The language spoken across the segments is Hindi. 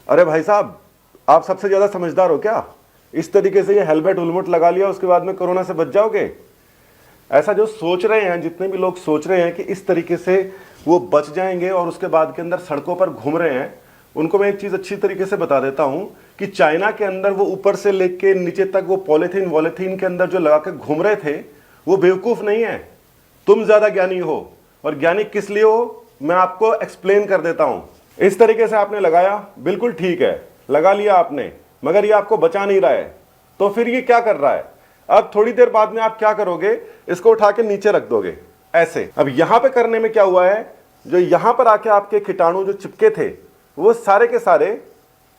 अरे भाई साहब, आप सबसे ज्यादा समझदार हो क्या? इस तरीके से ये हेलमेट उलमुट लगा लिया, उसके बाद में कोरोना से बच जाओगे? ऐसा जो सोच रहे हैं, जितने भी लोग सोच रहे हैं कि इस तरीके से वो बच जाएंगे और उसके बाद के अंदर सड़कों पर घूम रहे हैं, उनको मैं एक चीज अच्छी तरीके से बता देता हूं कि चाइना के अंदर वो ऊपर से लेके नीचे तक वो पॉलिथीन के अंदर जो लगा के घूम रहे थे, वो बेवकूफ नहीं है। तुम ज्यादा ज्ञानी हो, और ज्ञानी किस लिए हो मैं आपको एक्सप्लेन कर देता हूं। इस तरीके से आपने लगाया, बिल्कुल ठीक है, लगा लिया आपने, मगर ये आपको बचा नहीं रहा है, तो फिर ये क्या कर रहा है? अब थोड़ी देर बाद में आप क्या करोगे, इसको उठा के नीचे रख दोगे ऐसे। अब यहां पे करने में क्या हुआ है, जो यहां पर आके आपके कीटाणु जो चिपके थे वो सारे के सारे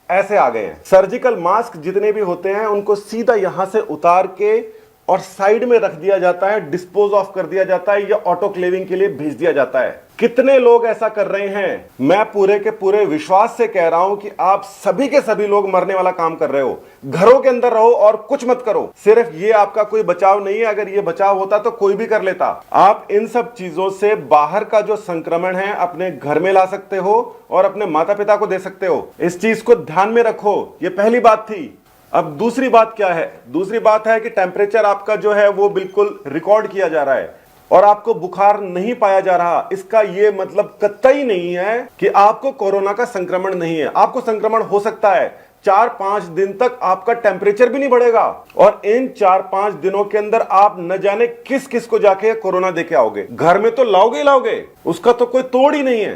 ऐसे आ गए हैं। सर्जिकल मास्क जितने भी होते हैं उनको सीधा यहां से उतार के और साइड में रख दिया जाता है, डिस्पोज ऑफ कर दिया जाता है, या ऑटोक्लेविंग के लिए भेज दिया जाता है। कितने लोग ऐसा कर रहे हैं? मैं पूरे के पूरे विश्वास से कह रहा हूं कि आप सभी के सभी लोग मरने वाला काम कर रहे हो। घरों के अंदर रहो और कुछ मत करो। सिर्फ ये आपका कोई बचाव नहीं है, अगर ये बचाव होता तो कोई भी कर लेता। आप इन सब चीजों से बाहर का जो संक्रमण है अपने घर में ला सकते हो और अपने माता पिता को दे सकते हो। इस चीज को ध्यान में रखो, ये पहली बात थी। अब दूसरी बात क्या है? दूसरी बात है कि टेम्परेचर आपका जो है वो बिल्कुल रिकॉर्ड किया जा रहा है और आपको बुखार नहीं पाया जा रहा। इसका ये मतलब कतई नहीं है कि आपको कोरोना का संक्रमण नहीं है। आपको संक्रमण हो सकता है, 4-5 दिन तक आपका टेम्परेचर भी नहीं बढ़ेगा, और इन 4-5 दिनों के अंदर आप न जाने किस किस को जाके कोरोना देके आओगे। घर में तो लाओगे ही लाओगे, उसका तो कोई तोड़ ही नहीं है।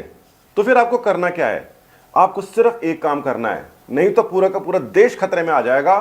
तो फिर आपको करना क्या है? आपको सिर्फ एक काम करना है, नहीं तो पूरा का पूरा देश खतरे में आ जाएगा।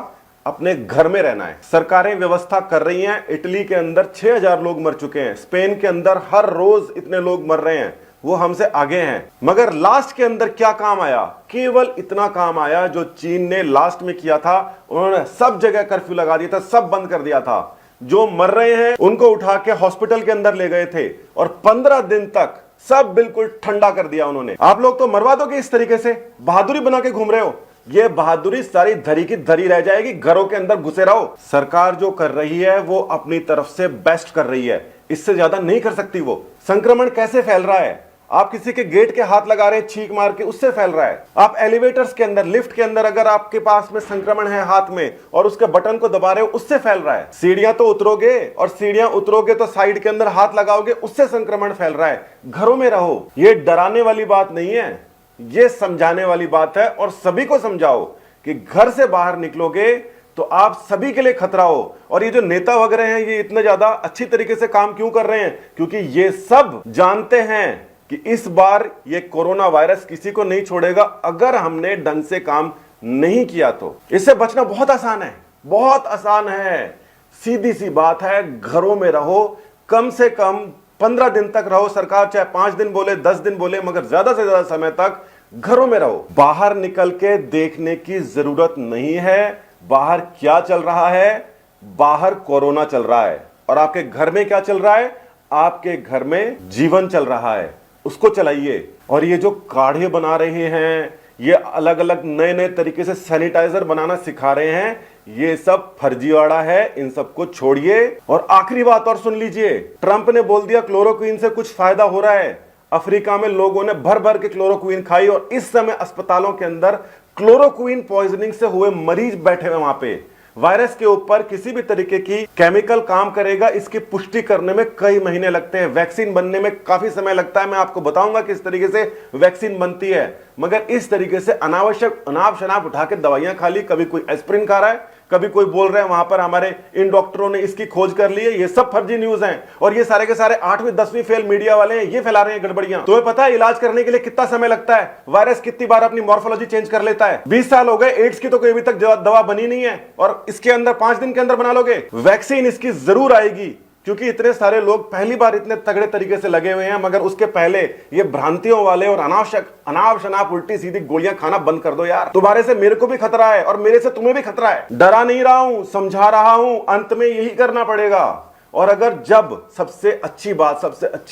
अपने घर में रहना है। सरकारें व्यवस्था कर रही हैं। इटली के अंदर 6000 लोग मर चुके हैं, स्पेन के अंदर हर रोज इतने लोग मर रहे हैं, वो हमसे आगे हैं। मगर लास्ट के अंदर क्या काम आया? केवल इतना काम आया जो चीन ने लास्ट में किया था, उन्होंने सब जगह कर्फ्यू लगा दिया था, सब बंद कर दिया था। जो मर रहे हैं उनको उठा के हॉस्पिटल के अंदर ले गए थे और 15 दिन तक सब बिल्कुल ठंडा कर दिया उन्होंने। आप लोग तो मरवा दोगे इस तरीके से, बहादुरी बना के घूम रहे हो। ये बहादुरी सारी धरी की धरी रह जाएगी, घरों के अंदर घुसे रहो। सरकार जो कर रही है वो अपनी तरफ से बेस्ट कर रही है, इससे ज्यादा नहीं कर सकती वो। संक्रमण कैसे फैल रहा है? आप किसी के गेट के हाथ लगा रहे हैं छींक मार के, उससे फैल रहा है। आप एलिवेटर्स के अंदर, लिफ्ट के अंदर अगर आपके पास में संक्रमण है हाथ में और उसके बटन को दबा रहे हो, उससे फैल रहा है। सीढ़ियां तो उतरोगे, और सीढ़ियां उतरोगे तो साइड के अंदर हाथ लगाओगे, उससे संक्रमण फैल रहा है। घरों में रहो। ये डराने वाली बात नहीं है, ये समझाने वाली बात है। और सभी को समझाओ कि घर से बाहर निकलोगे तो आप सभी के लिए खतरा हो। और ये जो नेता वगैरह हैं, ये इतने ज्यादा अच्छी तरीके से काम क्यों कर रहे हैं? क्योंकि ये सब जानते हैं कि इस बार ये कोरोना वायरस किसी को नहीं छोड़ेगा अगर हमने ढंग से काम नहीं किया तो। इससे बचना बहुत आसान है, बहुत आसान है। सीधी सी बात है, घरों में रहो, कम से कम 15 दिन तक रहो। सरकार चाहे 5 दिन बोले, 10 दिन बोले, मगर ज्यादा से ज्यादा समय तक घरों में रहो। बाहर निकल के देखने की जरूरत नहीं है बाहर क्या चल रहा है। बाहर कोरोना चल रहा है, और आपके घर में क्या चल रहा है? आपके घर में जीवन चल रहा है, उसको चलाइए। और ये जो काढ़े बना रहे हैं, ये अलग अलग नए नए तरीके से सैनिटाइजर बनाना सिखा रहे हैं, ये सब फर्जीवाड़ा है। इन सबको छोड़िए। और आखिरी बात और सुन लीजिए, ट्रंप ने बोल दिया क्लोरोक्वीन से कुछ फायदा हो रहा है। अफ्रीका में लोगों ने भर भर के क्लोरोक्वीन खाई, और इस समय अस्पतालों के अंदर क्लोरोक्वीन पॉइजनिंग से हुए मरीज बैठे हुए वहां पे। वायरस के ऊपर किसी भी तरीके की केमिकल काम करेगा, इसकी पुष्टि करने में कई महीने लगते हैं। वैक्सीन बनने में काफी समय लगता है। मैं आपको बताऊंगा किस तरीके से वैक्सीन बनती है। मगर इस तरीके से अनावश्यक अनाप शनाप उठा के दवाइयां खा ली, कभी कोई एस्प्रिन खा रहा है, कभी कोई बोल रहे हैं वहां पर हमारे इन डॉक्टरों ने इसकी खोज कर ली है। ये सब फर्जी न्यूज हैं, और ये सारे के सारे 8वीं 10वीं फेल मीडिया वाले हैं, ये फैला रहे हैं गड़बड़ियां। तुम्हें पता है इलाज करने के लिए कितना समय लगता है? वायरस कितनी बार अपनी मॉर्फोलॉजी चेंज कर लेता है। 20 साल हो गए, एड्स की तो कोई अभी तक दवा बनी नहीं है, और इसके अंदर 5 दिन के अंदर बना लोगे। वैक्सीन इसकी जरूर आएगी, क्योंकि इतने सारे लोग पहली बार इतने तगड़े तरीके से लगे हुए हैं। मगर उसके पहले ये भ्रांतियों वाले और अनावश्यक अनाप शनाप उल्टी सीधी गोलियां खाना बंद कर दो यार। तुम्हारे से मेरे को भी खतरा है, और मेरे से तुम्हें भी खतरा है। डरा नहीं रहा हूं, समझा रहा हूं, अंत में यही करना पड़ेगा। और अगर जब सबसे अच्छी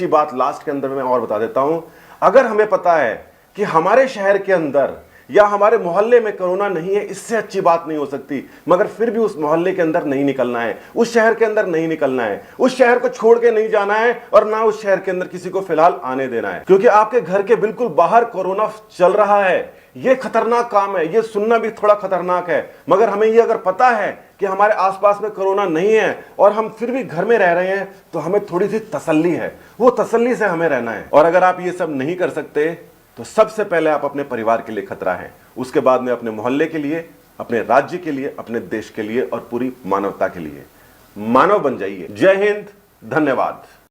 बात लास्ट के अंदर मैं और बता देता हूं, अगर हमें पता है कि हमारे शहर के अंदर या हमारे मोहल्ले में कोरोना नहीं है, इससे अच्छी बात नहीं हो सकती, मगर फिर भी उस मोहल्ले के अंदर नहीं निकलना है, उस शहर के अंदर नहीं निकलना है, उस शहर को छोड़ के नहीं जाना है और ना उस शहर के अंदर किसी को फिलहाल आने देना है, क्योंकि आपके घर के बिल्कुल बाहर कोरोना चल रहा है। ये खतरनाक काम है, ये सुनना भी थोड़ा खतरनाक है, मगर हमें ये अगर पता है कि हमारे आसपास में कोरोना नहीं है और हम फिर भी घर में रह रहे हैं, तो हमें थोड़ी सी तसल्ली है, वो तसल्ली से हमें रहना है। और अगर आप ये सब नहीं कर सकते तो सबसे पहले आप अपने परिवार के लिए खतरा हैं, उसके बाद में अपने मोहल्ले के लिए, अपने राज्य के लिए, अपने देश के लिए और पूरी मानवता के लिए। मानव बन जाइए। जय हिंद, धन्यवाद।